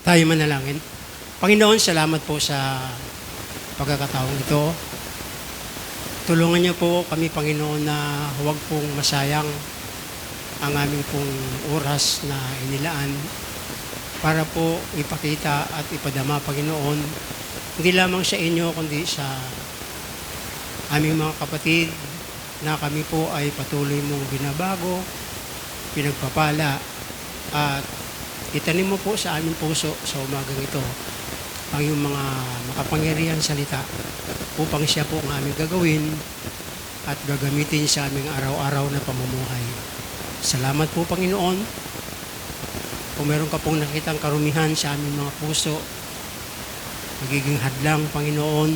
Tayo manalangin. Panginoon, salamat po sa pagkakataong ito. Tulungan niyo po kami, Panginoon, na huwag pong masayang ang aming pong oras na inilaan para po ipakita at ipadama, Panginoon, hindi lamang sa inyo, kundi sa aming mga kapatid na kami po ay patuloy mong binabago, pinagpapala, at itanim mo po sa aming puso sa umagang ito ang iyong mga makapangyarihan salita upang siya po ang aming gagawin at gagamitin sa aming araw-araw na pamumuhay. Salamat po, Panginoon. Kung meron ka pong nakitang karumihan sa aming mga puso, magiging hadlang, Panginoon,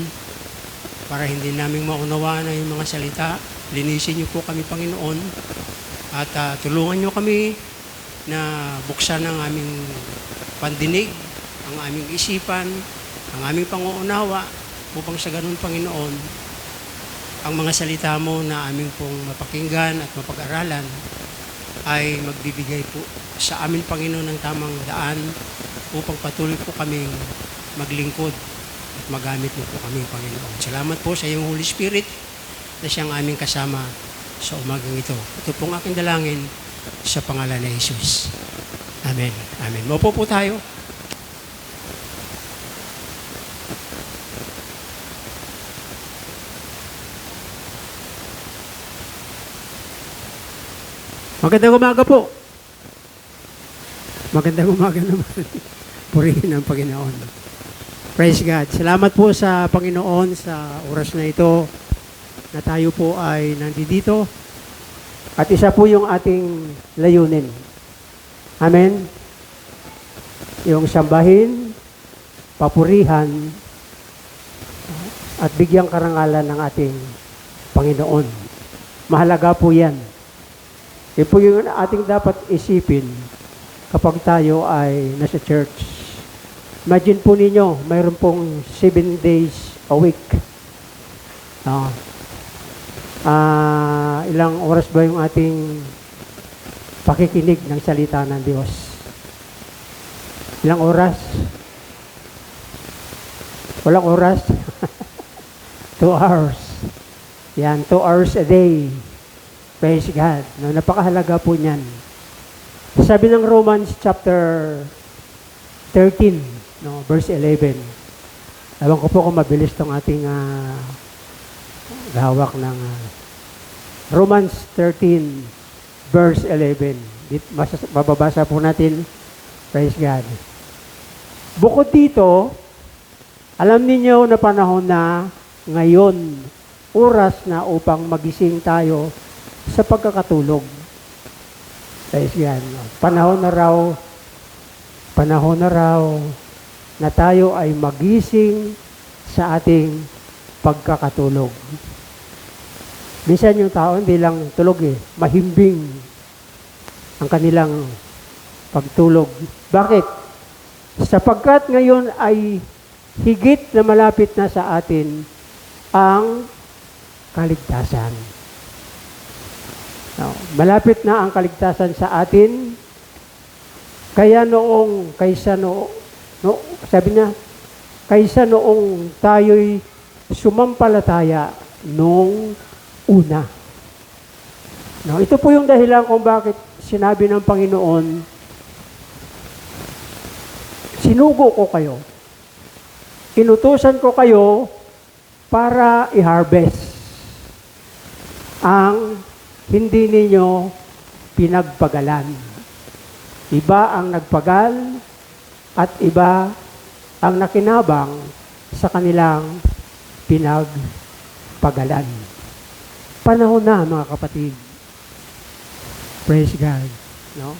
para hindi namin maunawaan ang mga salita, linisin niyo po kami, Panginoon, at tulungan niyo kami na buksan ang aming pandinig, ang aming isipan, ang aming panguunawa, upang sa ganun, Panginoon, ang mga salita mo na aming pong mapakinggan at mapag-aralan ay magbibigay po sa amin, Panginoon, ng tamang daan upang patuloy po kaming maglingkod at magamit mo po kami, Panginoon. Salamat po sa iyong Holy Spirit na siyang aming kasama sa umagang ito. Ito pong aking dalangin sa pangalan ni Jesus. Amen. Amen. Maupo po tayo. Magandang umaga po. Magandang umaga naman. Purihin ang Panginoon. Praise God. Salamat po sa Panginoon sa oras na ito na tayo po ay nandito. At isa po yung ating layunin. Amen? Yung sambahin, papurihan, at bigyang karangalan ng ating Panginoon. Mahalaga po yan. Yan po yung ating dapat isipin kapag tayo ay nasa church. Imagine po ninyo, mayroon pong 7 days a week. Ilang oras ba yung ating pakikinig ng salita ng Diyos? Ilang oras? Walang oras? 2 hours. Yan, 2 hours a day. Praise God. No, napakahalaga po niyan. Sabi ng Romans chapter 13, no, verse 11. Ewan ko po kung mabilis tong ating gawak ng Romans 13, verse 11. Mababasa po natin. Praise God. Bukod dito, alam niyo na panahon na ngayon, oras na upang magising tayo sa pagkakatulog. Praise God. Panahon na raw na tayo ay magising sa ating pagkakatulog. Minsan yung tao hindi lang tulog mahimbing ang kanilang pagtulog. Bakit? Sapagkat ngayon ay higit na malapit na sa atin ang kaligtasan. No, malapit na ang kaligtasan sa atin. Kaya sabi niya, kaysa noong tayo'y sumampalataya noong una. No, ito po yung dahilan kung bakit sinabi ng Panginoon, sinugo ko kayo. Inutusan ko kayo para i-harvest ang hindi ninyo pinagpagalan. Iba ang nagpagal at iba ang nakinabang sa kanilang pinagpagalan. Panahon na, mga kapatid. Praise God. No?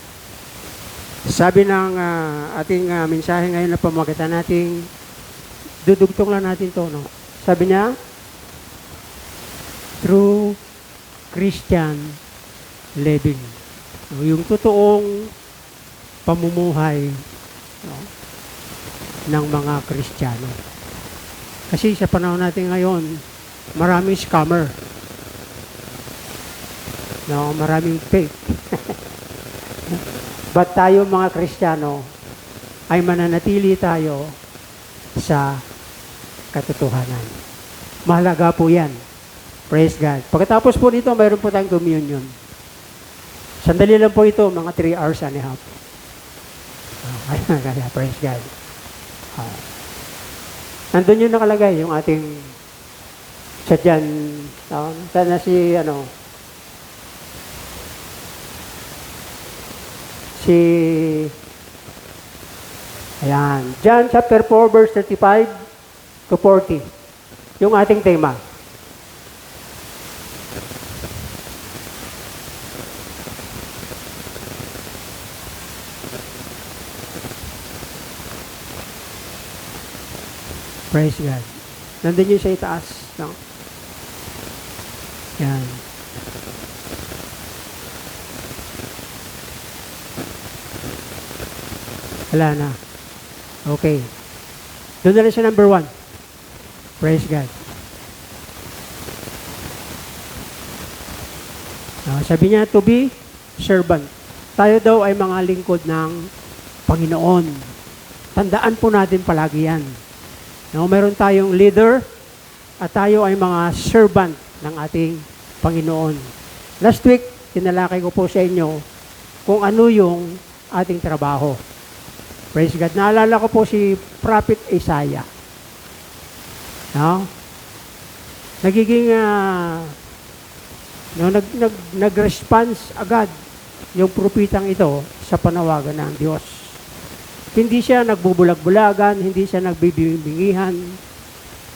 Sabi ng ating mensahe ngayon na pamagitan nating dudugtong lang natin to, no? Sabi niya, true Christian living. No, yung totoong pamumuhay, no, ng mga Kristiyano. Kasi sa panahon natin ngayon, maraming scammer. No, maraming fake. But tayo mga Kristiyano, ay mananatili tayo sa katotohanan. Mahalaga po yan. Praise God. Pagkatapos po nito, mayroon po tayong communion. Sandali lang po ito, mga 3 hours and a half. Kaya, praise God. Nandun yung nakalagay, yung ating sa dyan, sana si ayan, John chapter 4 verse 35 to 40. Yung ating tema. Praise God. Nandun yun sa itaas. No? Yan. Wala na. Okay. Doon na rin sa number 1. Praise God. Sabi niya, to be servant. Tayo daw ay mga lingkod ng Panginoon. Tandaan po natin palagi yan. Meron tayong leader at tayo ay mga servant ng ating Panginoon. Last week, tinalakay ko po sa inyo kung ano yung ating trabaho. Praise God. Naalala ko po si Prophet Isaiah. No? Nagiging nag-response agad yung propitang ito sa panawagan ng Diyos. Hindi siya nagbubulag-bulagan, hindi siya nagbibingihan.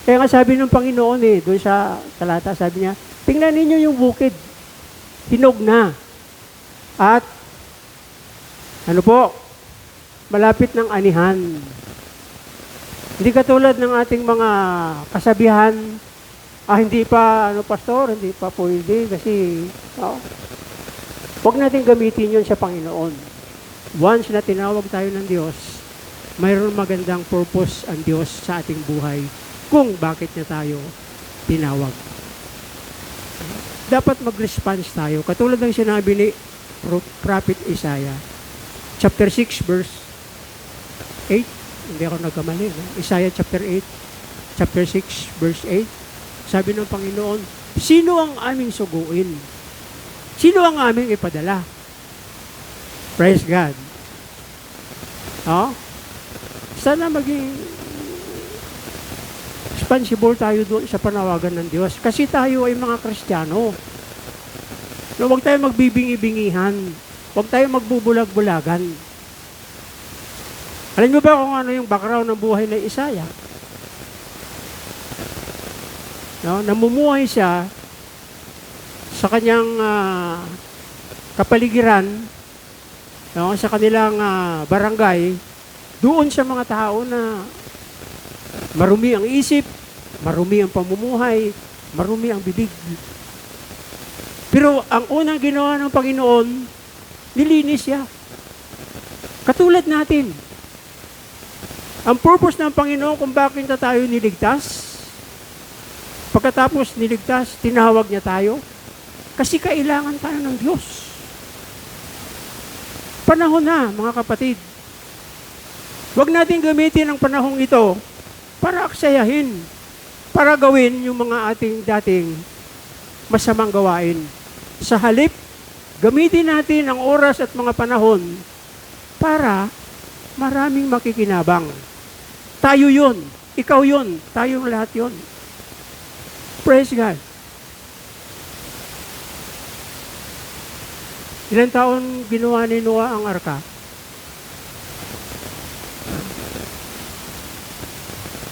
Kaya nga sabi ng Panginoon doon sa talata, sabi niya, tingnan ninyo yung bukid. Hinog na. At, malapit ng anihan. Hindi katulad ng ating mga kasabihan, hindi pa, pastor, hindi pa pwede kasi, huwag natin gamitin yun sa Panginoon. Once na tinawag tayo ng Diyos, mayroon magandang purpose ang Diyos sa ating buhay kung bakit niya tayo tinawag. Dapat mag-response tayo. Katulad ng sinabi ni Prophet Isaiah, chapter 6, verse 8. Hindi ako nagkamali. No? Isaiah chapter 8, chapter 6, verse 8. Sabi ng Panginoon, sino ang aming suguin? Sino ang aming ipadala? Praise God. Sana maging responsible tayo doon sa panawagan ng Diyos. Kasi tayo ay mga Kristiyano. Huwag tayo magbibingi-bingihan. Huwag tayo magbubulag-bulagan. Alam niyo ba kung ano yung background ng buhay ng Isaiah? Namumuhay siya sa kanyang kapaligiran, sa kanilang barangay, doon sa mga tao na marumi ang isip, marumi ang pamumuhay, marumi ang bibig. Pero ang unang ginawa ng Panginoon, nilinis siya. Katulad natin. Ang purpose ng Panginoon kung bakit tayo niligtas, pagkatapos niligtas, tinawag niya tayo, kasi kailangan tayo ng Diyos. Panahon na, mga kapatid. Huwag natin gamitin ang panahong ito para aksayahin, para gawin yung mga ating dating masamang gawain. Sa halip, gamitin natin ang oras at mga panahon para maraming makikinabang. Tayo yun, ikaw yun, tayong lahat yun. Praise God. Ilang taon ginawa ni Noah ang arka?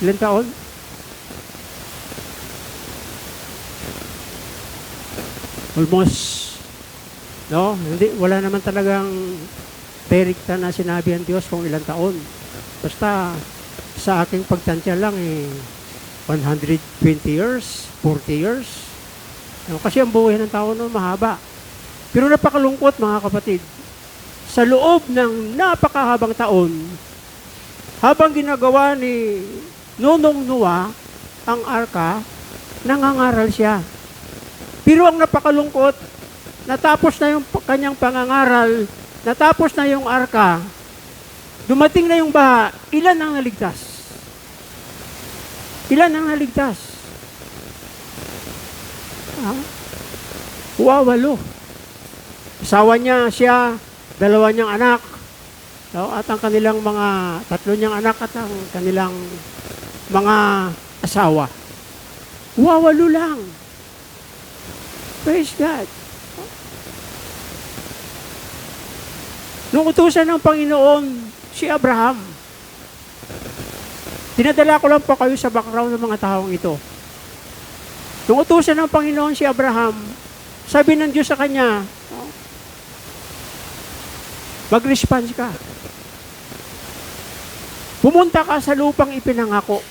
Ilang taon? Almost. No? Wala naman talagang perikta na sinabi ang Diyos kung ilang taon. Basta sa aking pagtansya lang 120 years, 40 years. No? Kasi ang buhay ng tao noon mahaba. Pero napakalungkot, mga kapatid. Sa loob ng napakahabang taon, habang ginagawa ni Nonong Noah ang arka, nangangaral siya. Pero ang napakalungkot, natapos na yung kanyang pangangaral, natapos na yung arka, dumating na yung baha, ilan ang naligtas? Ilan ang naligtas? Walo. Asawa niya, siya, dalawa niyang anak, at ang kanilang tatlo niyang anak at ang kanilang mga asawa. Walo lang. Praise God. Nung utusan ng Panginoon, si Abraham, dinadala ko lang po kayo sa background ng mga taong ito. Nung utusan ng Panginoon si Abraham, sabi ng Diyos sa kanya, mag-response ka. Pumunta ka sa lupang ipinangako.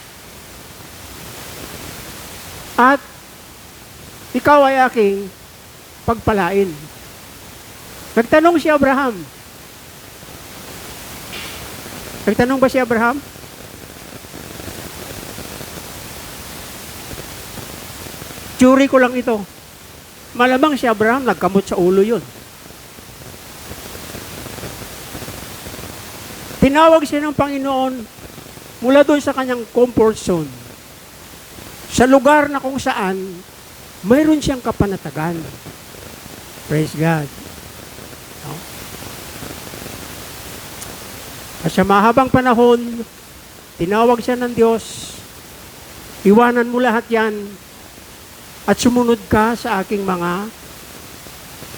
At ikaw ay aking pagpalain. Nagtanong si Abraham. Nagtanong ba si Abraham? Theory ko lang ito. Malamang si Abraham nagkamot sa ulo yun. Tinawag siya ng Panginoon mula doon sa kanyang comfort zone. Sa lugar na kung saan mayroon siyang kapanatagan. Praise God. No? At sa mahabang panahon, tinawag siya ng Diyos, iwanan mo lahat yan at sumunod ka sa aking mga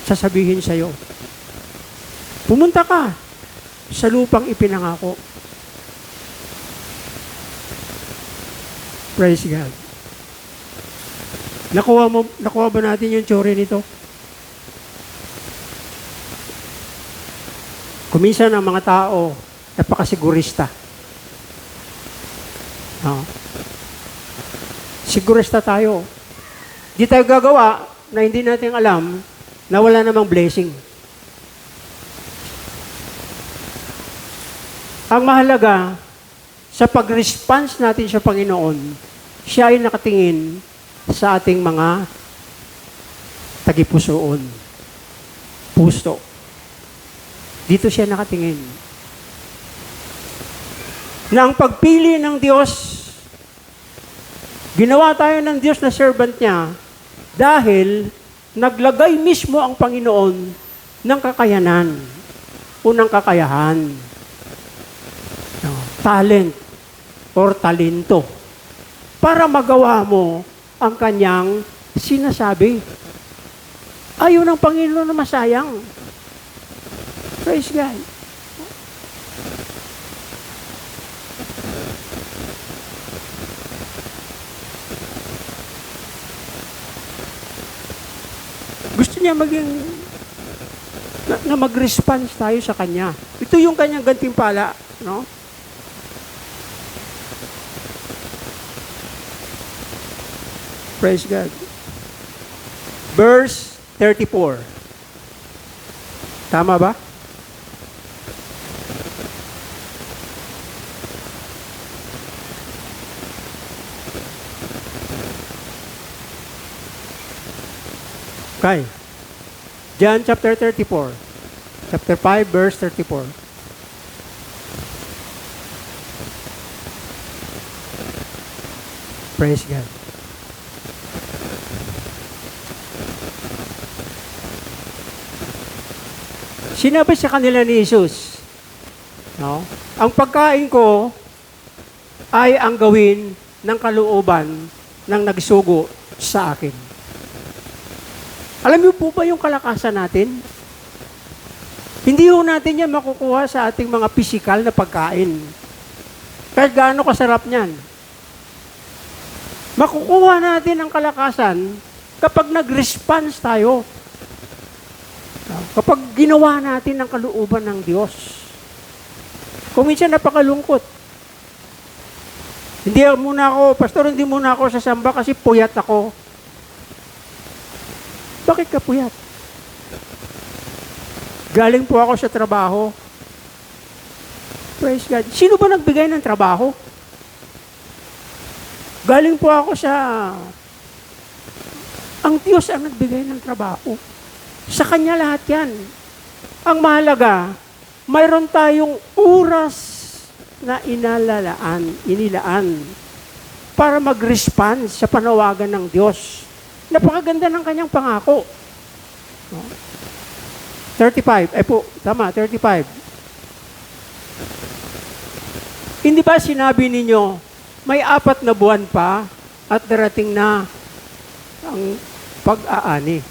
sasabihin sa iyo. Pumunta ka sa lupang ipinangako. Praise God. Nakuha ba natin yung tsuri nito? Kuminsan ang mga tao, napakasigurista. No? Sigurista tayo. Di tayo gagawa na hindi natin alam na wala namang blessing. Ang mahalaga, sa pag-response natin sa Panginoon, siya ay nakatingin sa ating mga tagipusoon. Puso. Dito siya nakatingin. Na ang pagpili ng Diyos, ginawa tayo ng Diyos na servant niya dahil naglagay mismo ang Panginoon ng kakayanan o ng kakayahan. Talent or talento para magawa mo ang kanyang sinasabi. Ayaw ng Panginoon na masayang. Praise God. Gusto niya na mag-response tayo sa Kanya. Ito yung Kanyang gantimpala, no? Praise God. Verse 34. Tama ba? Okay. John chapter 34. Chapter 5, verse 34. Praise God. Sinabi sa kanila ni Jesus, no? Ang pagkain ko ay ang gawin ng kalooban ng nagsugo sa akin. Alam niyo po ba yung kalakasan natin? Hindi ho natin yan makukuha sa ating mga pisikal na pagkain. Kahit gaano kasarap niyan. Makukuha natin ang kalakasan kapag nag-response tayo. Kapag ginawa natin ang kalooban ng Diyos. Kung minsan napakalungkot. Pastor, hindi muna ako sasamba kasi puyat ako. Bakit ka puyat? Galing po ako sa trabaho. Praise God. Sino ba nagbigay ng trabaho? Galing po ako sa... Ang Diyos ang nagbigay ng trabaho. Sa Kanya lahat yan. Ang mahalaga, mayroon tayong oras na inilaan para mag-respond sa panawagan ng Diyos. Napakaganda ng kanyang pangako. 35. 35. Hindi ba sinabi ninyo, may 4 na buwan pa at darating na ang pag-aani?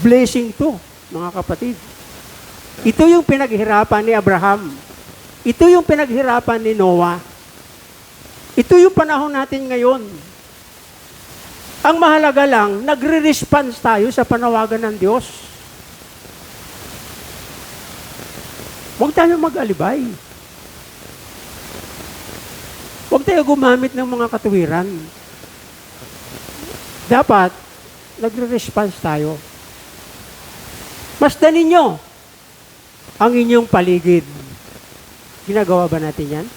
Blessing to, mga kapatid. Ito yung pinaghirapan ni Abraham. Ito yung pinaghirapan ni Noah. Ito yung panahon natin ngayon. Ang mahalaga lang, nagre-response tayo sa panawagan ng Diyos. Huwag tayo mag-alibay. Huwag tayo gumamit ng mga katuwiran. Dapat, nagre-response tayo. Masdan ninyo ang inyong paligid. Ginagawa ba natin yan?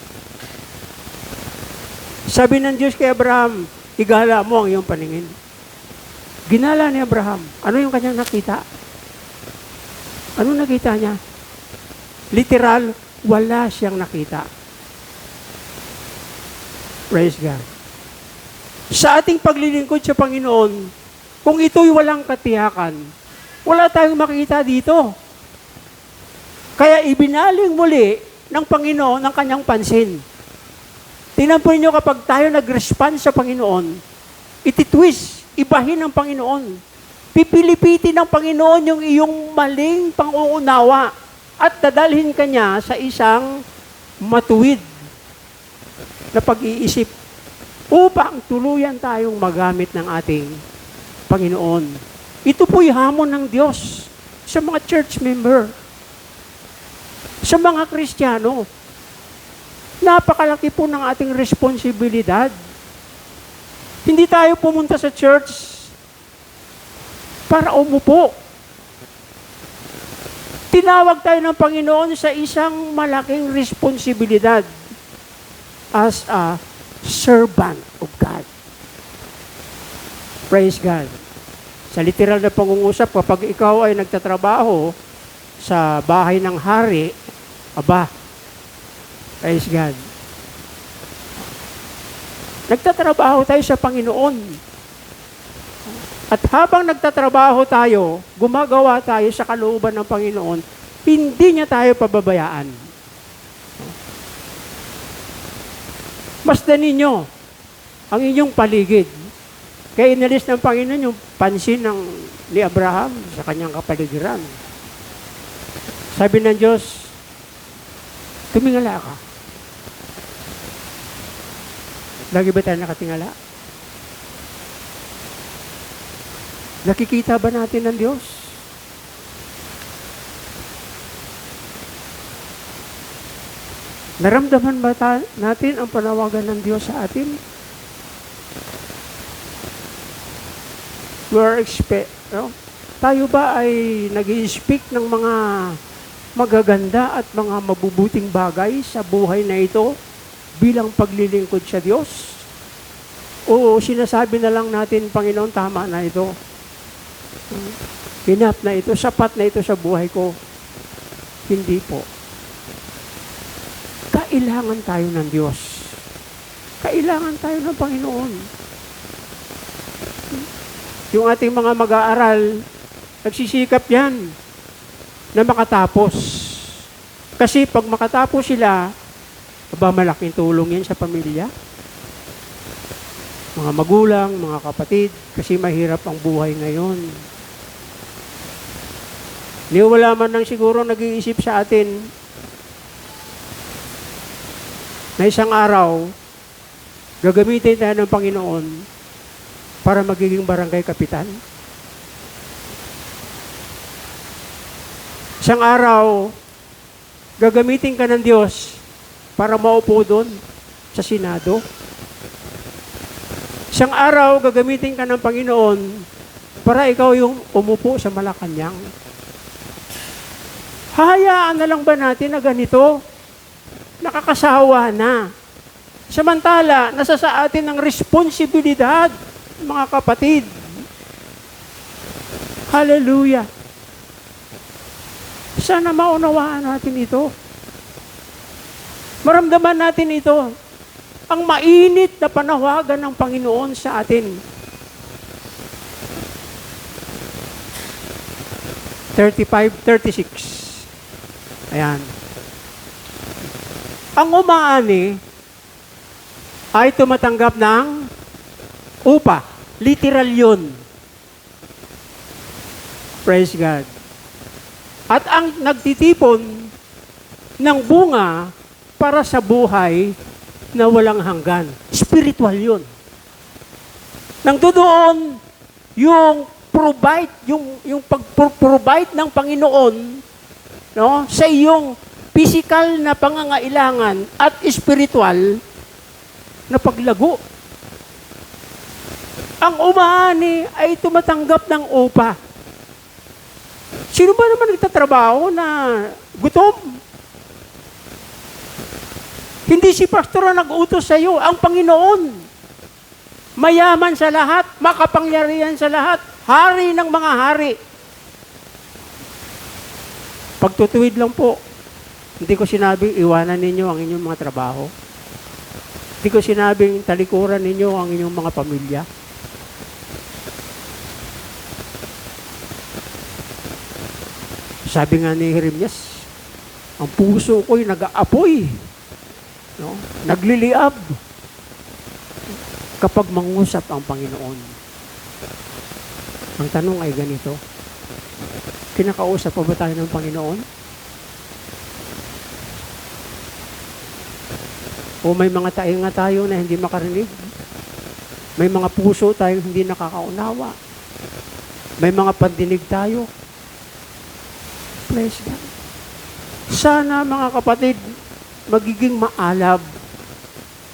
Sabi ng Diyos kay Abraham, igala mo ang iyong paningin. Ginala ni Abraham. Ano yung kanyang nakita? Ano nakita niya? Literal, wala siyang nakita. Praise God. Sa ating paglilingkod sa Panginoon, kung ito'y walang katiyakan, wala tayong makita dito. Kaya ibinaling muli ng Panginoon ang kanyang pansin. Tingnan po ninyo kapag tayo nag-respond sa Panginoon, ititwist, ibahin ng Panginoon. Pipilipitin ng Panginoon yung iyong maling pang-uunawa at dadalhin ka niya sa isang matuwid na pag-iisip upang tuluyan tayong magamit ng ating Panginoon. Ito po'y hamon ng Diyos sa mga church member, sa mga Kristiyano. Napakalaki po ng ating responsibilidad. Hindi tayo pumunta sa church para umupo. Tinawag tayo ng Panginoon sa isang malaking responsibilidad as a servant of God. Praise God. Sa literal na pangungusap, kapag ikaw ay nagtatrabaho sa bahay ng hari, aba, praise God. Nagtatrabaho tayo sa Panginoon. At habang nagtatrabaho tayo, gumagawa tayo sa kalooban ng Panginoon, hindi niya tayo pababayaan. Masdan ninyo ang inyong paligid. Kaya inalis ng Panginoon yung pansin ni Abraham sa kanyang kapaligiran. Sabi ng Diyos, tumingala ka. Lagi ba tayo nakatingala? Nakikita ba natin ng Diyos? Naramdaman ba natin ang panawagan ng Diyos sa atin? Tayo ba ay nag-i-speak ng mga magaganda at mga mabubuting bagay sa buhay na ito bilang paglilingkod sa Diyos? O sinasabi na lang natin, Panginoon, tama na ito. Enough na ito, sapat na ito sa buhay ko. Hindi po. Kailangan tayo ng Diyos. Kailangan tayo ng Panginoon. Yung ating mga mag-aaral, nagsisikap yan na makatapos. Kasi pag makatapos sila, malaking tulong yan sa pamilya. Mga magulang, mga kapatid, kasi mahirap ang buhay ngayon. Wala man lang siguro nag-iisip sa atin na isang araw, gagamitin tayo ng Panginoon para magiging barangay kapitan. Isang araw, gagamitin ka ng Diyos para maupo doon sa Senado. Isang araw, gagamitin ka ng Panginoon para ikaw yung umupo sa Malacanang. Hahayaan na lang ba natin na ganito? Nakakasawa na. Samantala, nasa sa atin ang responsibilidad, mga kapatid. Hallelujah. Sana maunawaan natin ito. Maramdaman natin ito. Ang mainit na panawagan ng Panginoon sa atin. 35-36. Ayan. Ang umaani ay tumatanggap ng upa. Literal yun. Praise God. At ang nagtitipon ng bunga para sa buhay na walang hanggan. Spiritual yun. Nang doon, yung provide, yung pag-provide ng Panginoon, no, sa iyong physical na pangangailangan at spiritual na paglago. Ang umaani ay tumatanggap ng upa. Sino ba naman nagtatrabaho na gutom? Hindi si pastor ang nag-utos sa iyo, ang Panginoon. Mayaman sa lahat, makapangyarihan sa lahat, hari ng mga hari. Pagtutuwid lang po, hindi ko sinabing iwanan ninyo ang inyong mga trabaho. Hindi ko sinabing talikuran ninyo ang inyong mga pamilya. Sabi nga ni Jeremias, ang puso ko'y nag-aapoy, no? Nagliliab kapag mangusap ang Panginoon. Ang tanong ay ganito, kinakausap pa ba tayo ng Panginoon? O may mga tainga tayo na hindi makarinig? May mga puso tayong hindi nakakaunawa? May mga pandinig tayo? Praise God. Sana mga kapatid, magiging maalab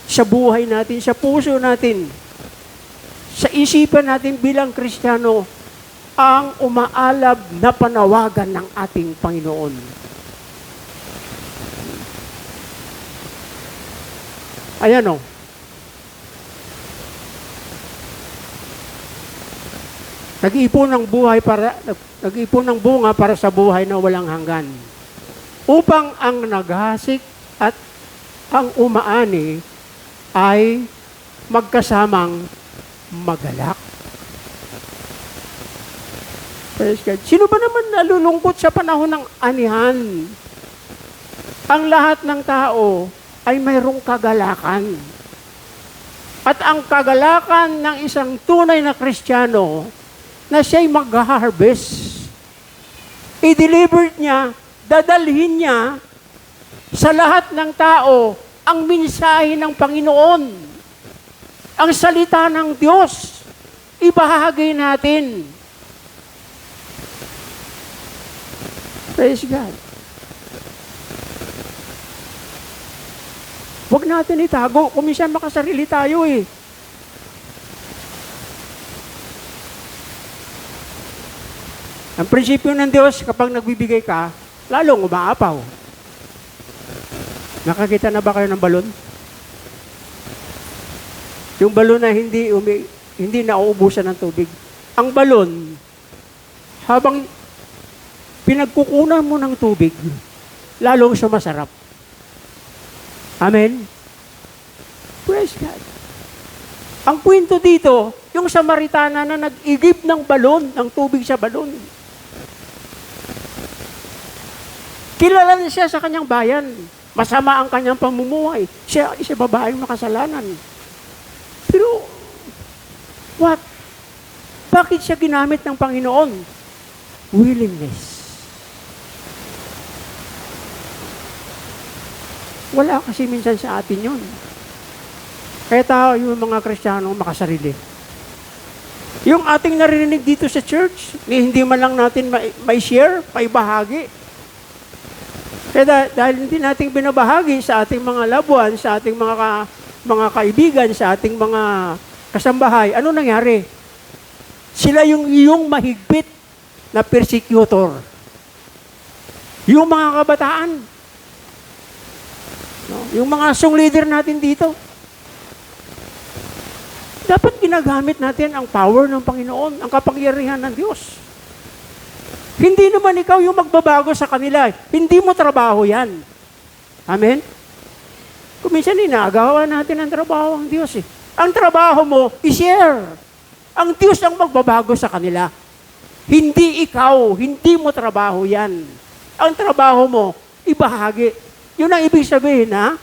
sa buhay natin, sa puso natin, sa isipan natin bilang Kristiyano, ang umaalab na panawagan ng ating Panginoon. Ayan o. Nag-iipon ng bunga para sa buhay na walang hanggan. Upang ang naghasik at ang umaani ay magkasamang magalak. Praise God. Sino ba naman nalulungkot sa panahon ng anihan? Ang lahat ng tao ay mayroong kagalakan. At ang kagalakan ng isang tunay na Kristiyano na siya'y mag-harvest, i-deliver niya, dadalhin niya sa lahat ng tao ang mensahe ng Panginoon. Ang salita ng Diyos, ibahagi natin. Praise God. Huwag natin itago. Kung minsan makasarili tayo eh. Ang prinsipyo ng Diyos, kapag nagbibigay ka, lalong umaapaw. Nakakita na ba kayo ng balon? Yung balon na hindi nauubusan ng tubig. Ang balon, habang pinagkukunan mo ng tubig, lalong sumasarap. Amen? Praise God. Ang kwento dito, yung Samaritana na nag-igib ng balon, ng tubig sa balon. Kilala siya sa kanyang bayan. Masama ang kanyang pamumuhay. Siya isa babaeng makasalanan. Pero, what? Bakit siya ginamit ng Panginoon? Willingness. Wala kasi minsan sa atin yun. Kaya tayo yung mga Kristiyano makasarili. Yung ating narinig dito sa church, hindi man lang natin may share, may bahagi. Kaya dahil hindi natin binabahagi sa ating mga labuan, sa ating mga kaibigan, sa ating mga kasambahay, ano nangyari? Sila yung iyong mahigpit na persecutor. Yung mga kabataan, no? Yung mga song leader natin dito, dapat ginagamit natin ang power ng Panginoon, ang kapangyarihan ng Diyos. Hindi naman ikaw yung magbabago sa kanila. Hindi mo trabaho yan. Amen? Kung minsan inaagawan natin ang trabaho ng Diyos eh. Ang trabaho mo, i-share. Ang Diyos ang magbabago sa kanila. Hindi ikaw, hindi mo trabaho yan. Ang trabaho mo, ibahagi. Yun ang ibig sabihin na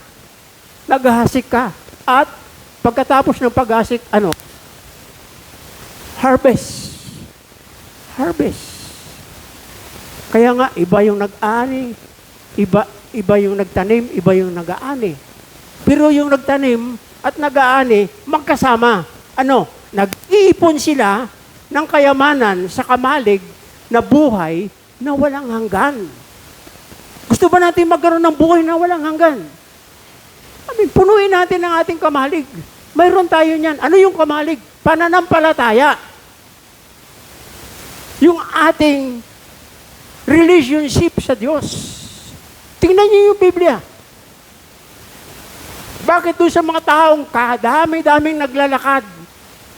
naghahasik ka. At pagkatapos ng paghasik, harvest. Harvest. Kaya nga, iba yung nag-ani, iba yung nagtanim, iba yung nag-aani. Pero yung nagtanim at nag-aani, magkasama. Nag-iipon sila ng kayamanan sa kamalig na buhay na walang hanggan. Gusto ba natin magkaroon ng buhay na walang hanggan? Punuin natin ang ating kamalig. Mayroon tayo niyan. Ano yung kamalig? Pananampalataya. Yung ating relationship sa Diyos. Tingnan niyo yung Biblia. Bakit doon sa mga taong kadami-daming naglalakad,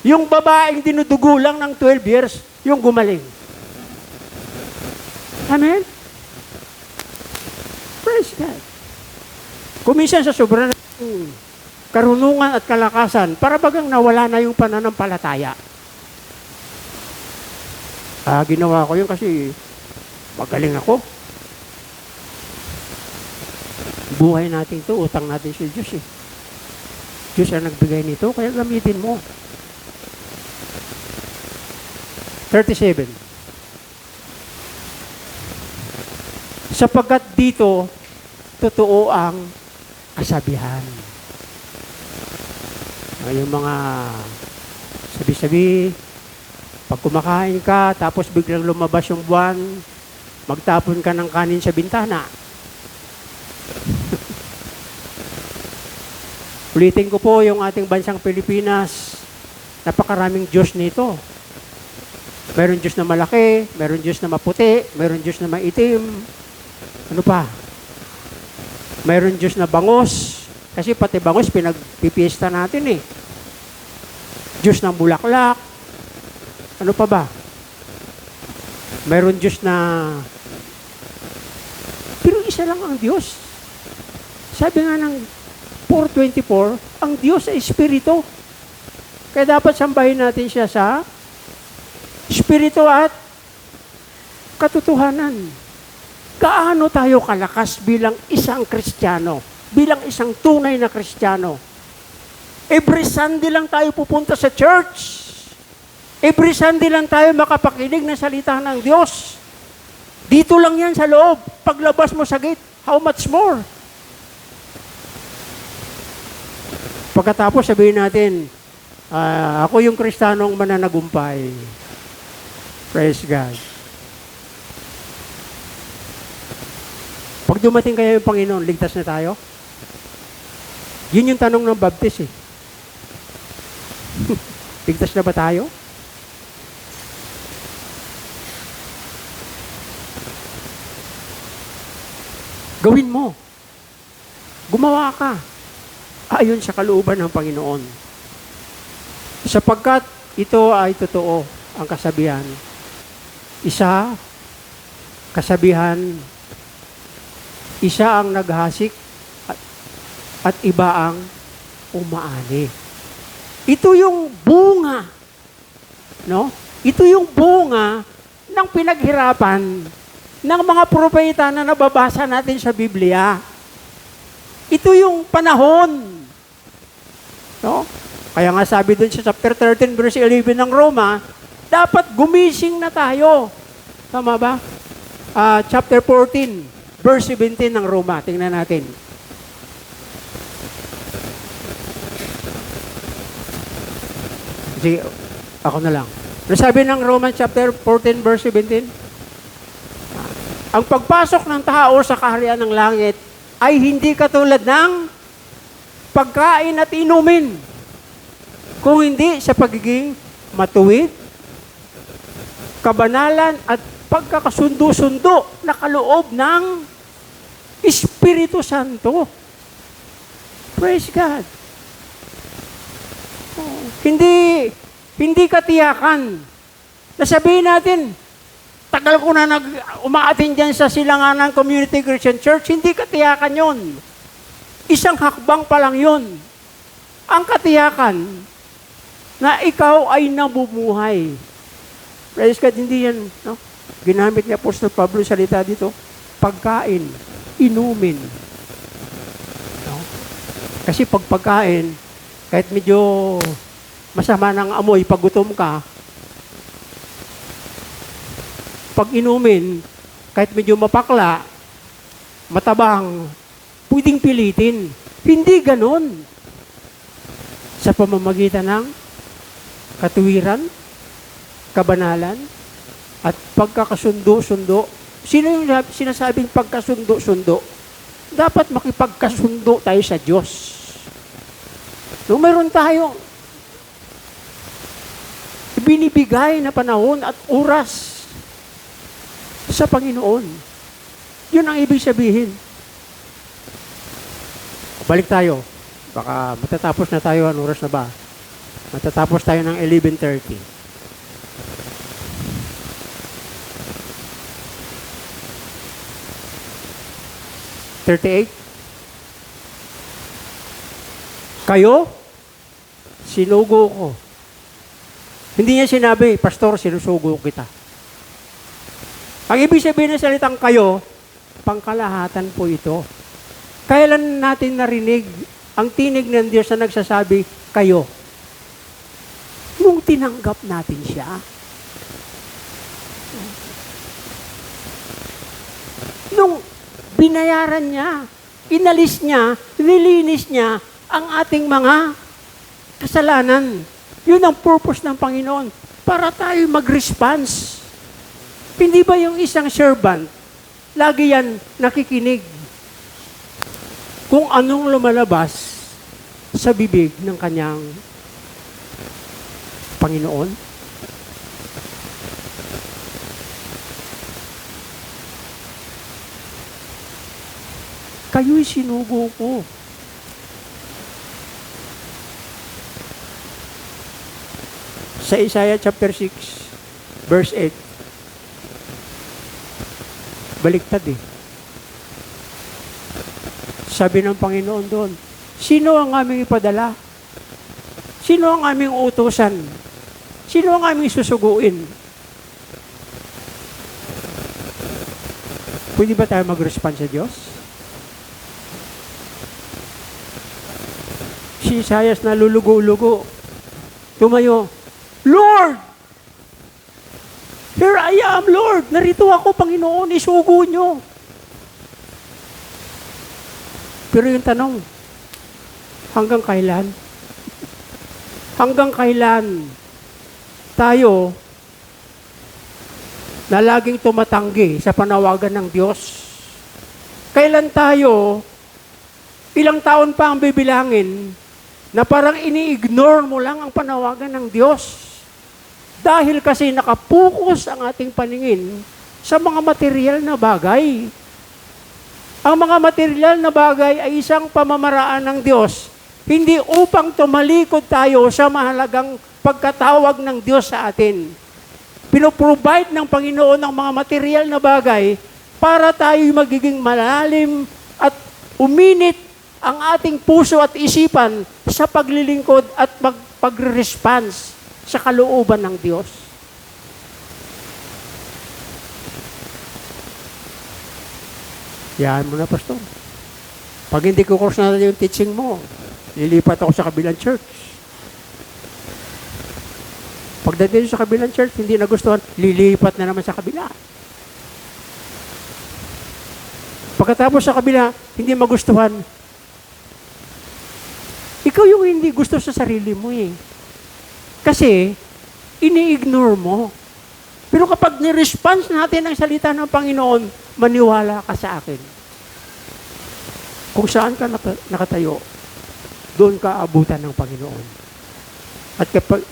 yung babaeng dinudugo lang ng 12 years, yung gumaling? Amen? Praise God. Kuminsan sa sobrang karunungan at kalakasan, para bagang nawala na yung pananampalataya. Ginawa ko yun kasi magaling ako. Buhay natin ito, utang natin sa Diyos eh. Diyos ang nagbigay nito, kaya gamitin mo. 37. Sapagkat dito, totoo ang kasabihan. Yung mga sabi-sabi, pag kumakain ka, tapos biglang lumabas yung buwan, magtapon ka ng kanin sa bintana. Ulitin ko po yung ating bansang Pilipinas, napakaraming Diyos nito. Meron Diyos na malaki, meron Diyos na maputi, meron Diyos na maitim. Ano pa? Meron Diyos na bangos, kasi pati bangos pinagpipiesta natin eh. Diyos ng bulaklak. Ano pa ba? Meron Diyos na... Pero isa lang ang Diyos. Sabi nga ng 4:24, ang Diyos ay Espiritu. Kaya dapat sambahin natin siya sa Espiritu at katotohanan. Gaano tayo kalakas bilang isang Kristiyano, bilang isang tunay na Kristiyano? Every Sunday lang tayo pupunta sa church. Every Sunday lang tayo makapakinig ng salita ng Diyos. Dito lang yan sa loob. Paglabas mo sa gate, how much more? Pagkatapos sabihin natin, ako yung Kristiyanong mananagumpay. Praise God. Pag dumating kayo yung Panginoon, ligtas na tayo? Yun yung tanong ng baptist eh. Ligtas na ba tayo? Gawin mo. Gumawa ka. Ayon sa kalooban ng Panginoon. Sapagkat ito ay totoo, ang kasabihan. Isa ang naghasik at iba ang umaani. Ito yung bunga, no? Ito yung bunga ng pinaghirapan ng mga propeta na nababasa natin sa Biblia. Ito yung panahon, no? Kaya nga sabi dun sa chapter 13, verse 11 ng Roma, dapat gumising na tayo. Tama ba? Chapter 14, verse 17 ng Roma. Tingnan natin. Sige, ako na lang. Sabi ng Romans chapter 14, verse 17, ang pagpasok ng tao sa kaharian ng langit ay hindi katulad ng pagkain at inumin, kung hindi sa pagiging matuwid, kabanalan at pagkakasundo-sundo na kaloob ng Espiritu Santo. Praise God. Hindi katiyakan na sabihin natin, tagal ko na umaatin dyan sa Silanganan Community Christian Church, hindi katiyakan yon. Isang hakbang pa lang yon. Ang katiyakan na ikaw ay nabumuhay. Praise God, hindi yan, no? Ginamit ni Apostol Pablo yung salita dito, pagkain, inumin. No? Kasi pag pagkain, kahit medyo masama ng amoy, pag gutom ka, pag inumin, kahit medyo mapakla, matabang, pwedeng pilitin. Hindi ganon. Sa pamamagitan ng katuwiran, kabanalan, at pagkakasundo-sundo. Sino yung sinasabing pagkasundo-sundo? Dapat makipagkasundo tayo sa Diyos. Nung meron tayo binibigay na panahon at oras sa Panginoon. Yun ang ibig sabihin. Balik tayo. Baka matatapos na tayo. Anong oras na ba? Matatapos tayo ng 11:30. Kayo, sinugo ko. Hindi niya sinabi, Pastor, sinusugo kita. Ang ibig sabihin ng salitang kayo, pangkalahatan po ito. Kailan natin narinig ang tinig ng Diyos na nagsasabi, kayo? Nung tinanggap natin siya. Nung binayaran niya, inalis niya, nilinis niya ang ating mga kasalanan. Yun ang purpose ng Panginoon. Para tayo mag-response. Hindi ba yung isang servant, lagi yan nakikinig kung anong lumalabas sa bibig ng kanyang Panginoon? Kayo'y sinugo ko. Sa Isaiah chapter 6, verse 8, baliktad eh. Sabi ng Panginoon doon, sino ang aming ipadala? Sino ang aming utusan? Sino ang aming susuguin? Pwede ba tayo mag-respond sa Diyos? Si Isaias na lulugo-lugo, tumayo, Lord! Here I am, Lord! Narito ako, Panginoon, isugo nyo. Pero yung tanong, hanggang kailan? Hanggang kailan tayo na laging tumatanggi sa panawagan ng Diyos? Kailan tayo, ilang taon pa ang bibilangin, na parang ini-ignore mo lang ang panawagan ng Diyos? Dahil kasi nakapokus ang ating paningin sa mga material na bagay. Ang mga material na bagay ay isang pamamaraan ng Diyos, hindi upang tumalikod tayo sa mahalagang pagkatawag ng Diyos sa atin. Pinoprovide ng Panginoon ng mga material na bagay para tayo magiging malalim at uminit ang ating puso at isipan sa paglilingkod at pag-response sa kalooban ng Diyos. Yan mo na, Pastor. Pag hindi ko course na yung teaching mo, lilipat ako sa kabilang church. Pagdating sa kabilang church, hindi nagustuhan, lilipat na naman sa kabila. Pagkatapos sa kabila, hindi magustuhan, ikaw yung hindi gusto sa sarili mo eh. Kasi, ini-ignore mo. Pero kapag ni-response natin ang salita ng Panginoon, maniwala ka sa akin. Kung saan ka nakatayo, doon ka abutan ng Panginoon. At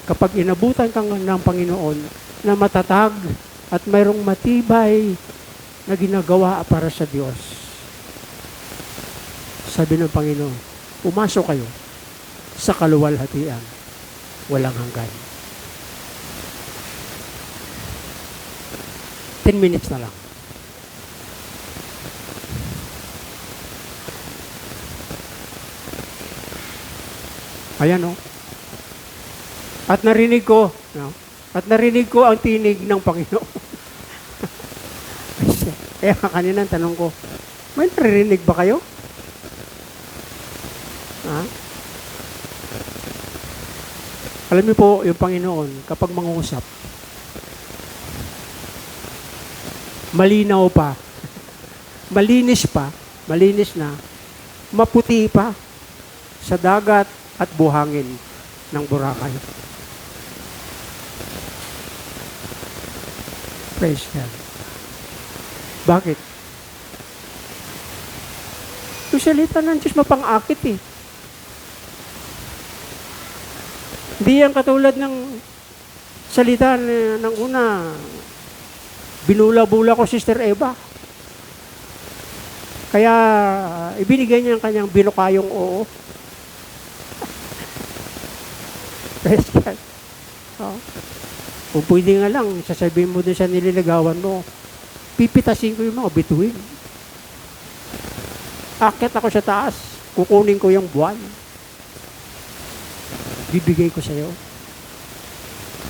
kapag inabutan ka ng Panginoon na matatag at mayroong matibay na ginagawa para sa Diyos, sabi ng Panginoon, pumasok kayo sa kaluwalhatian, walang hanggan. 10 minutes na lang. Ayan, no? At narinig ko, no? At narinig ko ang tinig ng Panginoon. Kaya kanina tanong ko, may naririnig ba kayo? Ha? Alam niyo po, yung Panginoon, kapag mangusap, malinaw pa, malinis na, maputi pa sa dagat at buhangin ng Boracay. Praise God. Bakit? Yung salita ng Diyos mapang-akit eh. Hindi yan katulad ng salita ng una, binula-bula ko Sister Eva. Kaya ibinigay niya ang kanyang binukayong oo. Praise God. Oh. Kung pwede nga lang, sasabihin mo din sa nililigawan mo, pipitasin ko yung mga bituin. Akit ako sa taas, kukunin ko yung buwan. Bibigay ko sa iyo.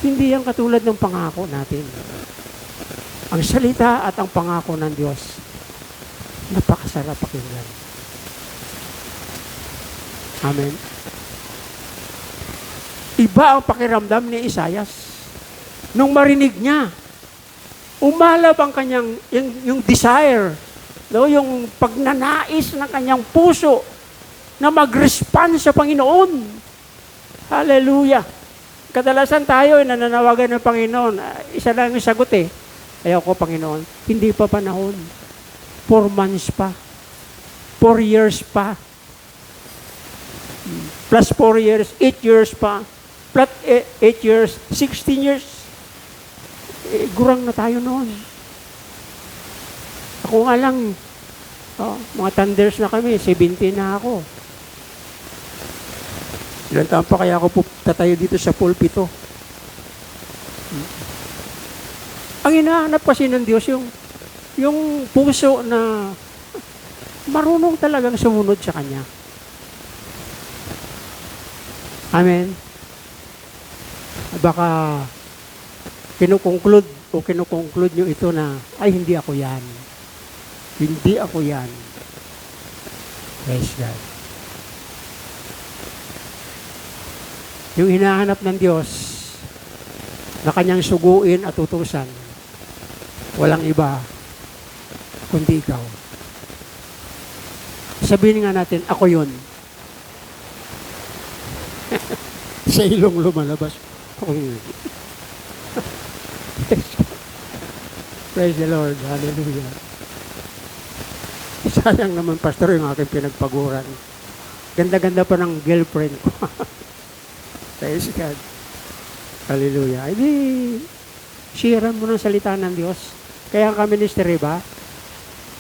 Hindi yan katulad ng pangako natin. Ang salita at ang pangako ng Diyos, napakasarap pakinggan. Amen. Iba ang pakiramdam ni Isaias. Nung marinig niya, umalab ang kanyang, yung desire, no, yung pagnanais ng kanyang puso na mag-respond sa Panginoon. Hallelujah. Kadalasan tayo ay nananawagan ng Panginoon. Isa lang yung sagot eh. Ayaw ko, Panginoon, hindi pa panahon. 4 months pa. 4 years pa. Plus 4 years, 8 years pa. Plus 8 years, 16 years. Gurang na tayo noon. Ako nga lang, mga thunders na kami, 17 na ako. Ilan taon pa kaya ako tatayo dito sa pulpito? Ang hinahanap kasi ng Diyos, yung puso na marunong talagang sumunod sa Kanya. Amen. Baka kinukonclude nyo ito na, ay, hindi ako yan. Hindi ako yan. Praise God. Yung hinahanap ng Diyos na Kanyang suguin at utusan, walang iba kundi ikaw. Sabihin nga natin, ako yun. Sa ilong lumalabas, ako yun. Praise the Lord. Hallelujah. Sayang naman, Pastor, yung aking pinagpaguran. Ganda-ganda pa ng girlfriend ko. Praise God. Hallelujah. Hindi, sharean mo ng salita ng Diyos. Kaya ang ministry ba?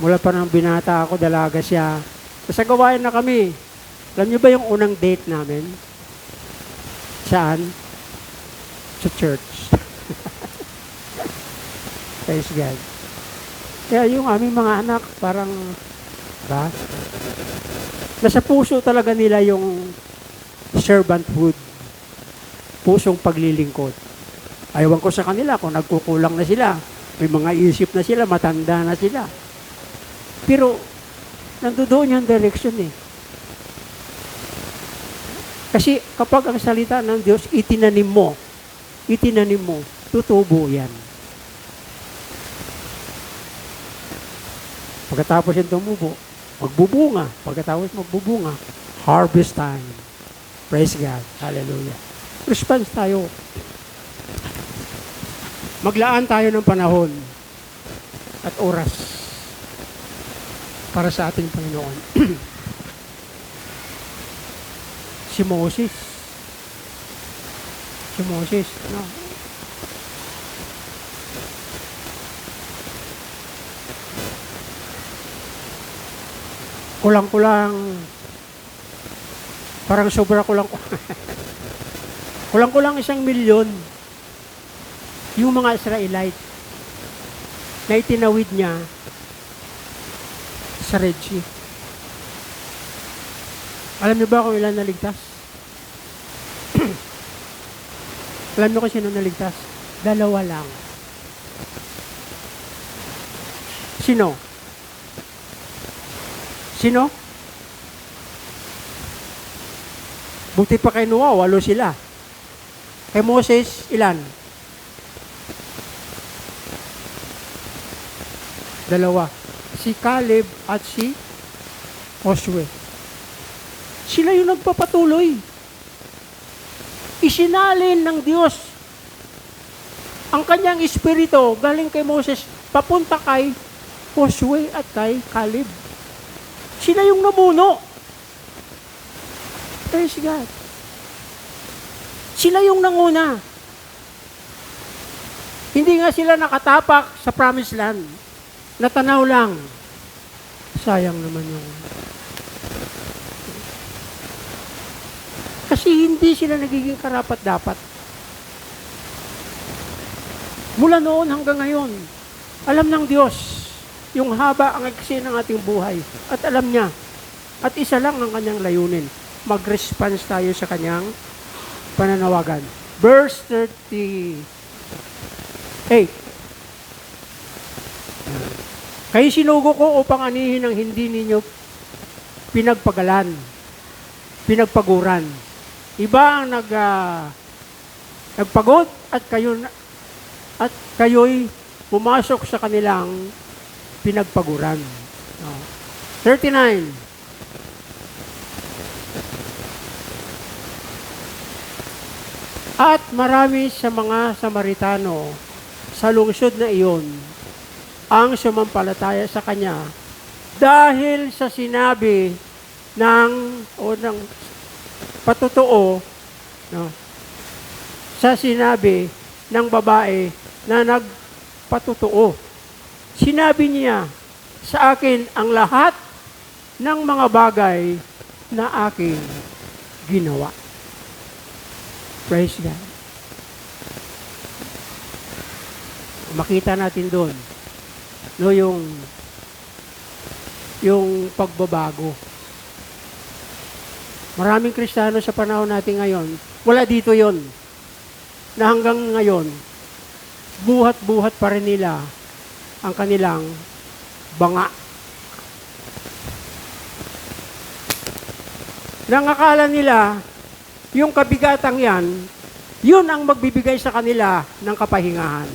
Mula pa ng binata ako, dalaga siya. Sa gawain na kami. Alam niyo ba yung unang date namin? Saan? Sa church. Praise God. Kaya yung aming mga anak, parang, ba? Nasa puso talaga nila yung servanthood. Pusong paglilingkod. Ayawan ko sa kanila kung nagkukulang na sila. May mga isip na sila, matanda na sila. Pero, nandoon yung direction eh. Kasi kapag ang salita ng Diyos, itinanim mo, tutubo yan. Pagkatapos yan tumubo, magbubunga. Pagkatapos magbubunga, harvest time. Praise God. Hallelujah. Response tayo. Maglaan tayo ng panahon at oras para sa ating Panginoon. Si Moses, no? Kulang-kulang, parang sobra kulang-kulang 1 milyon yung mga Israelite. na itinawid niya sa Red Sea. Alam niyo ba kung ilan naligtas? Alam niyo kung sino naligtas? 2 lang. Sino? Sino? Buti pa kay Noah, 8 sila. Kay Moses, ilan? 2. Si Caleb at si Joshua. Sila yung nagpapatuloy. Isinalin ng Diyos ang kanyang espiritu galing kay Moses papunta kay Joshua at kay Caleb. Sila yung namuno. Praise God. Sila yung nanguna. Hindi nga sila nakatapak sa promised land. Natanaw lang. Sayang naman yung... Kasi hindi sila nagiging karapat-dapat. Mula noon hanggang ngayon, alam ng Diyos yung haba ang iksi ng ating buhay. At alam niya, at isa lang ang kanyang layunin, mag-response tayo sa kanyang pananawagan. Verse 38. Kayo sinugo ko upang anihin ang hindi ninyo pinagpagalan, pinagpaguran. Iba ang nagpagod at kayo'y pumasok sa kanilang pinagpaguran. 39. At marami sa mga Samaritano sa lungsod na iyon ang sumampalataya sa kanya dahil sa sinabi ng patotoo, sa sinabi ng babae na nagpatotoo. Sinabi niya sa akin ang lahat ng mga bagay na aking ginawa. Praise God. Makita natin doon yung pagbabago. Maraming Kristiyano sa panahon natin ngayon, wala dito yon. Na hanggang ngayon, buhat-buhat pa rin nila ang kanilang banga. Nangakala nila, yung kabigatang yan, yun ang magbibigay sa kanila ng kapahingahan.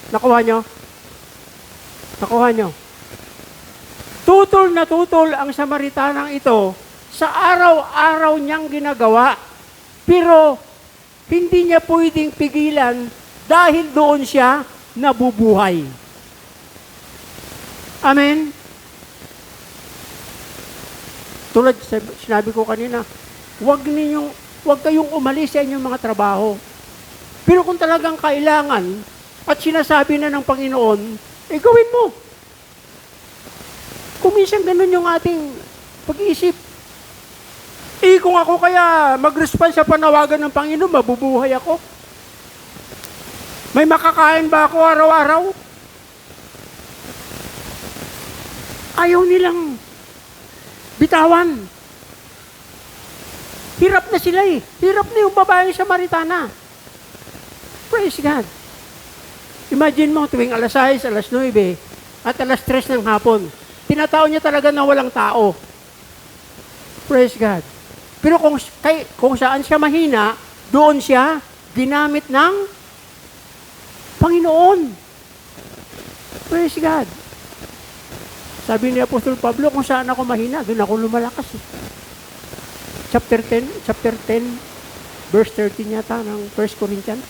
Nakuha nyo? Nakuha nyo? Tutol na tutol ang Samaritanang ito sa araw-araw niyang ginagawa. Pero hindi niya pwedeng pigilan dahil doon siya nabubuhay. Amen? Tulad sinabi ko kanina, huwag kayong umalis sa inyong mga trabaho. Pero kung talagang kailangan at sinasabi na ng Panginoon, gawin mo. Kung minsan ganun yung ating pag-iisip. Kung ako kaya mag-respond sa panawagan ng Panginoon, mabubuhay ako. May makakain ba ako araw-araw? Ayaw nilang bitawan. Hirap na sila eh. Hirap na yung babaeng Samaritana. Praise God. Imagine mo, tuwing alas 6, alas 9, at alas 3 ng hapon, tinatao niya talaga na walang tao. Praise God. Pero kung saan siya mahina, doon siya ginamit ng Panginoon. Praise God. Sabi ni Apostol Pablo, kung saan ako mahina, doon ako lumalakas. Chapter 10, verse 13 yata ng 1 Corinthians.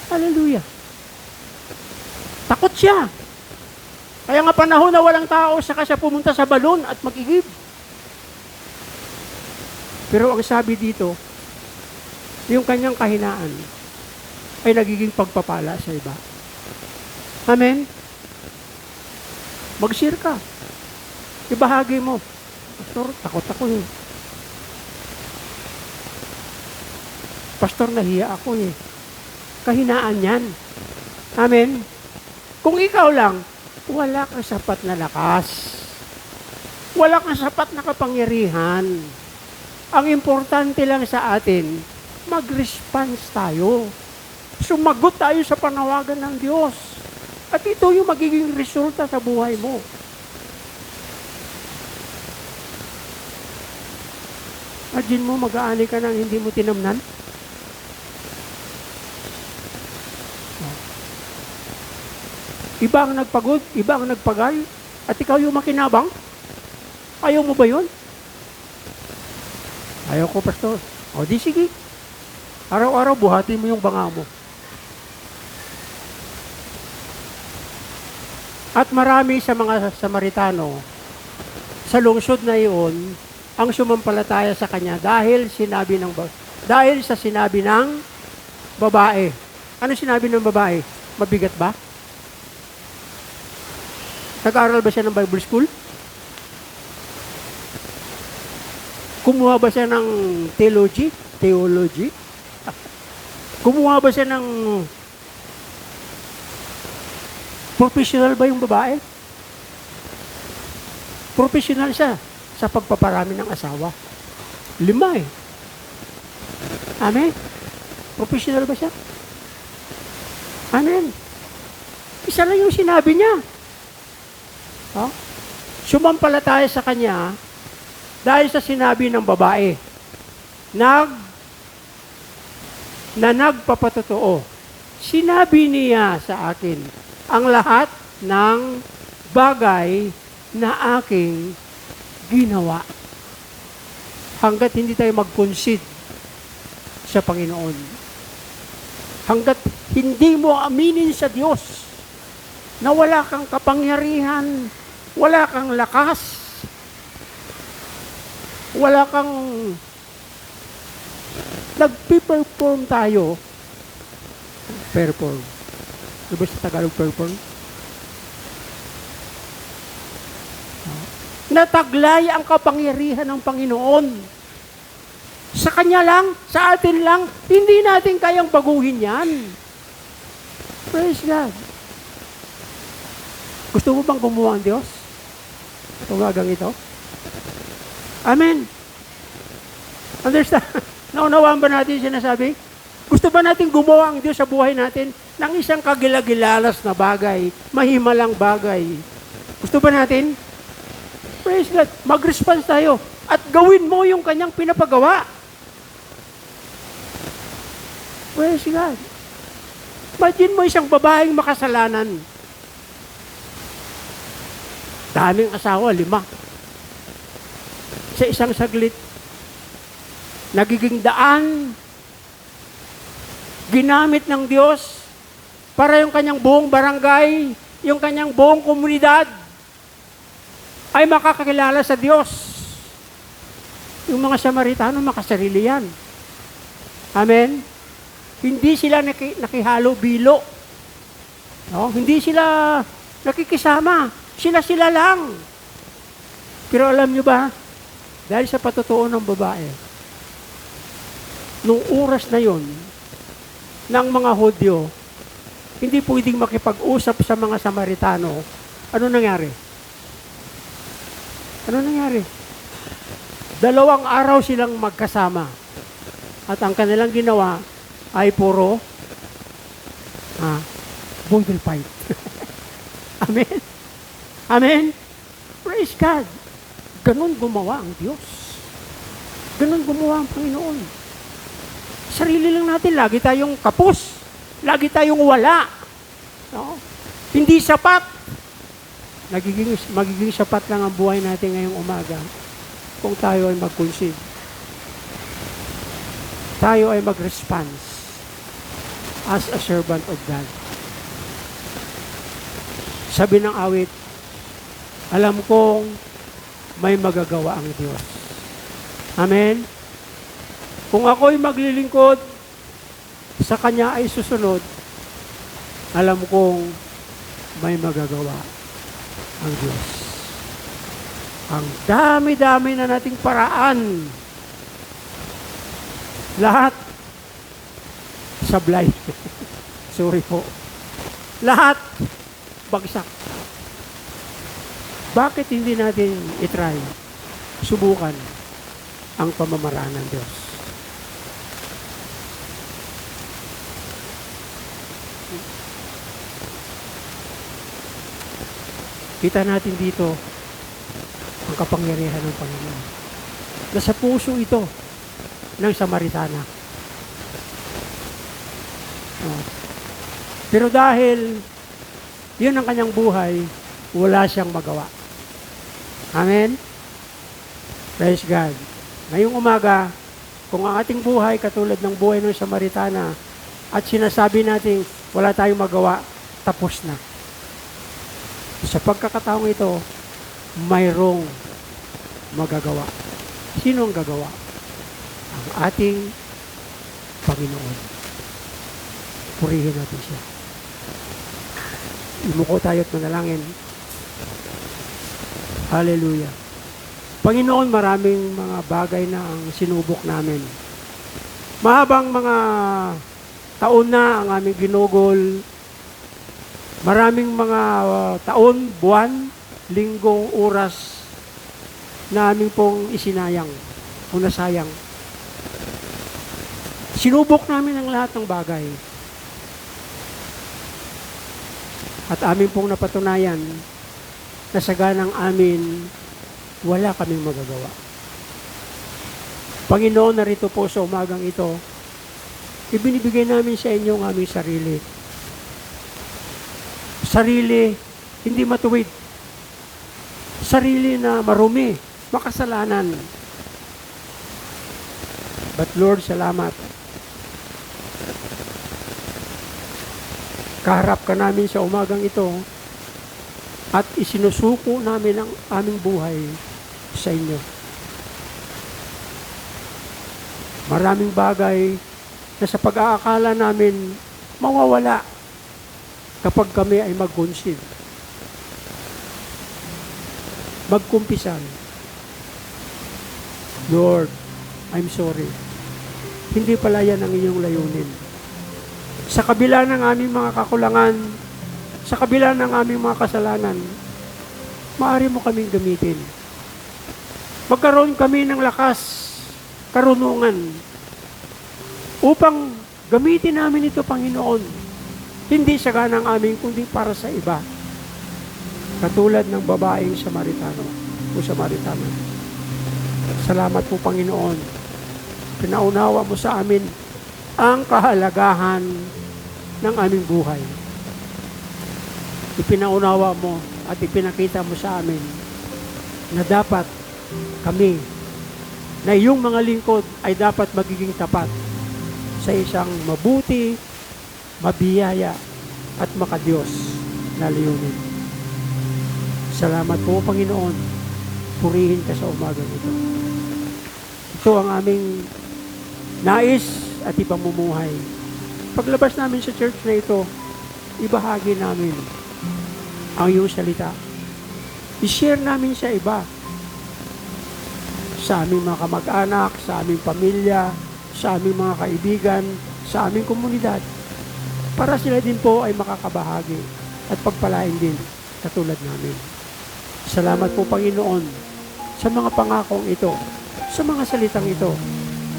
Hallelujah. Takot siya. Kaya nga panahon na walang tao, saka siya pumunta sa balon at mag-igib. Pero ang sabi dito, yung kanyang kahinaan ay nagiging pagpapala sa iba. Amen? Mag-share ka. Ibahagi mo. Pastor, takot ako eh. Pastor, nahiya ako eh. kahinaan yan. Amen? Kung ikaw lang, wala kang sapat na lakas. Wala kang sapat na kapangyarihan. Ang importante lang sa atin, mag-response tayo. Sumagot tayo sa panawagan ng Diyos. At ito yung magiging resulta sa buhay mo. Imagine mo, mag-aani ka nang hindi mo tinamnan. Iba ang nagpagod, iba ang nagpagal, at ikaw yung makinabang? Ayaw mo ba yun? Ayaw ko, pastor. O di sige. Araw-araw buhatin mo yung banga mo. At marami sa mga Samaritano, sa lungsod na iyon, ang sumampalataya sa kanya dahil sa sinabi ng babae. Ano sinabi ng babae? Mabigat ba? Nag-aaral ba siya ng Bible school? Kumuha ba siya ng theology? Kumuha ba siya ng professional ba yung babae? Professional siya sa pagpaparami ng asawa. 5 eh. Amen? Professional ba siya? Amen? Isa lang yung sinabi niya. Oh? Sumampalataya sa kanya dahil sa sinabi ng babae na nagpapatotoo. Sinabi niya sa akin ang lahat ng bagay na aking ginawa. Hanggat hindi tayo mag-concede sa Panginoon. Hanggat hindi mo aminin sa Diyos na wala kang kapangyarihan, wala kang lakas, wala kang nagpi-perform tayo. Perform. Diba sa Tagalog perform? Nataglay ang kapangyarihan ng Panginoon. Sa Kanya lang, sa atin lang, hindi natin kayang baguhin yan. Praise God. Gusto mo bang gumawa ang Diyos? Tumagang ito? Amen. Understand? Naunawaan ba natin yung sinasabi? Gusto ba natin gumawa ang Diyos sa buhay natin ng isang kagilagilalas na bagay, mahimalang bagay? Gusto ba natin? Praise God. Mag-response tayo at gawin mo yung kanyang pinapagawa. Praise God. Imagine mo isang babaeng makasalanan. Daming asawa, 5. Sa isang saglit, nagiging daan, ginamit ng Diyos para yung kanyang buong barangay, yung kanyang buong komunidad ay makakakilala sa Diyos. Yung mga Samaritano, makasarili yan. Amen? Hindi sila nakihalo-bilo. No? Hindi sila nakikisama. Sila lang. Pero alam nyo ba, dahil sa patotoo ng babae, nung oras na yon, ng mga Hudyo, hindi pwedeng makipag-usap sa mga Samaritano. Ano nangyari? 2 araw silang magkasama. At ang kanilang ginawa ay puro bundle fight. Amen? Amen? Praise God. Ganon gumawa ang Diyos. Ganon gumawa ang Panginoon. Sarili lang natin, lagi tayong kapos. Lagi tayong wala. No? Hindi sapat. Magiging sapat lang ang buhay natin ngayong umaga kung tayo ay mag-concede. Tayo ay mag-response as a servant of God. Sabi ng awit, alam kong may magagawa ang Diyos. Amen? Kung ako'y maglilingkod, sa Kanya ay susunod, alam kong may magagawa ang Diyos. Ang dami-dami na nating paraan. Lahat sablay. Sorry po. Lahat bagsak. Bakit hindi natin itry, subukan ang pamamaraan ng Diyos? Kita natin dito ang kapangyarihan ng Panginoon. Nasa puso ito ng Samaritana. Oh. Pero dahil yun ang kanyang buhay, wala siyang magawa. Amen? Praise God. Ngayong umaga, kung ang ating buhay katulad ng buhay ng Samaritana at sinasabi natin wala tayong magawa, tapos na. Sa pagkakataong ito, mayroong magagawa. Sino ang gagawa? Ang ating Panginoon. Purihin natin siya. Imuko tayo at manalangin. Hallelujah. Panginoon, maraming mga bagay na ang sinubok namin. Mahabang mga taon na ang aming ginugol. Maraming mga taon, buwan, linggo, oras na aming pong isinayang o nasayang. Sinubok namin ang lahat ng bagay. At amin pong napatunayan na sa ganang amin, wala kaming magagawa. Panginoon, narito po sa umagang ito, ibinibigay namin sa inyo ang aming sarili. Sarili, hindi matuwid. Sarili na marumi, makasalanan. But Lord, salamat. Kaharap ka namin sa umagang ito at isinusuko namin ang aming buhay sa inyo. Maraming bagay na sa pag-aakala namin mawawala kapag kami ay mag-conceive. Magkumpisan. Lord, I'm sorry. Hindi pala yan ang inyong layunin. Sa kabila ng aming mga kakulangan, sa kabila ng aming mga kasalanan, maaari mo kaming gamitin. Magkaroon kami ng lakas, karunungan, upang gamitin namin ito, Panginoon, hindi sa ganang amin, kundi para sa iba. Katulad ng babaeng Samaritano o Samaritana. Salamat po, Panginoon. Pinaunawa mo sa amin ang kahalagahan ng aming buhay. Ipinaunawa mo at ipinakita mo sa amin na dapat kami, na iyong mga lingkod ay dapat magiging tapat sa isang mabuti, mabiyaya at makadiyos na layunin. Salamat po, Panginoon. Purihin ka sa umagang ito. Ito ang aming nais at ipamumuhay. Paglabas namin sa church na ito, ibahagi namin ang iyong salita. I-share namin sa iba. Sa aming mga kamag-anak, sa aming pamilya, sa aming mga kaibigan, sa aming komunidad. Para sila din po ay makakabahagi at pagpalain din katulad namin. Salamat po, Panginoon, sa mga pangakong ito, sa mga salitang ito,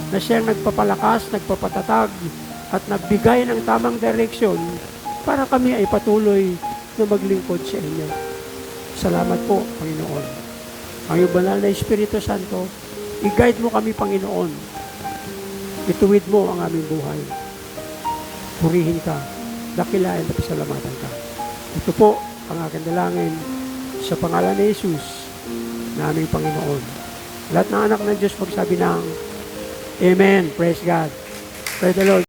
na siyang nagpapalakas, nagpapatatag, at nagbigay ng tamang direksyon para kami ay patuloy na maglingkod sa inyo. Salamat po, Panginoon. Ang iyong banal na Espiritu Santo, i-guide mo kami, Panginoon. Ituwid mo ang aming buhay. Purihin ka, dakilain at pasalamatan ka. Ito po ang aking dalangin sa pangalan ni Jesus na aming Panginoon. Lahat ng anak ng Diyos magsabi ng Amen. Praise God. Praise the Lord.